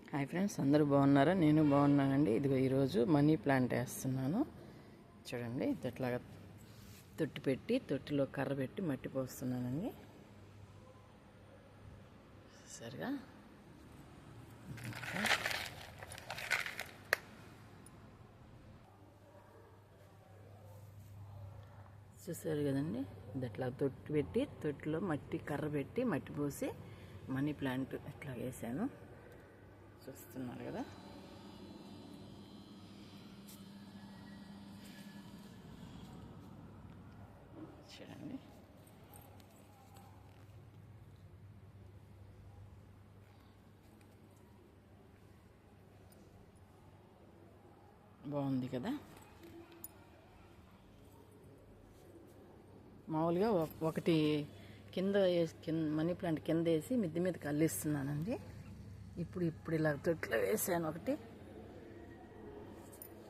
Hi friends, అందరూ బాగున్నారా? నేను బాగున్నానండి. ఇదిగో ఈరోజు మనీ ప్లాంట్ వేస్తున్నాను. చూడండి, ఇట్లాగా తొట్టి పెట్టి తొట్టిలో కర్ర పెట్టి మట్టి పోస్తున్నానండి. సరిగా చూసారు కదండి. ఇట్లా తొట్టి పెట్టి తొట్టిలో మట్టి కర్ర పెట్టి మట్టి పోసి మనీ ప్లాంట్ ఇట్లా వేసాను. చూస్తున్నారు కదా. చూడండి, బాగుంది కదా. మామూలుగా ఒకటి కింద మనీ ప్లాంట్ కింద వేసి మిద్ది మీదకి అల్లిస్తున్నానండి. ఇప్పుడు ఇలా తొట్టిలో వేసాను ఒకటి.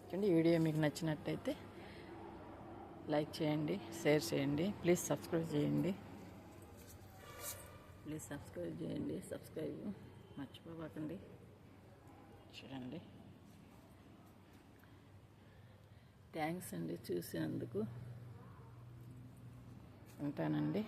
చూడండి, వీడియో మీకు నచ్చినట్టయితే లైక్ చేయండి, షేర్ చేయండి, ప్లీజ్ సబ్స్క్రైబ్ చేయండి. సబ్స్క్రైబ్ మర్చిపోకండి. చూడండి, థ్యాంక్స్ అండి చూసినందుకు. ఉంటానండి.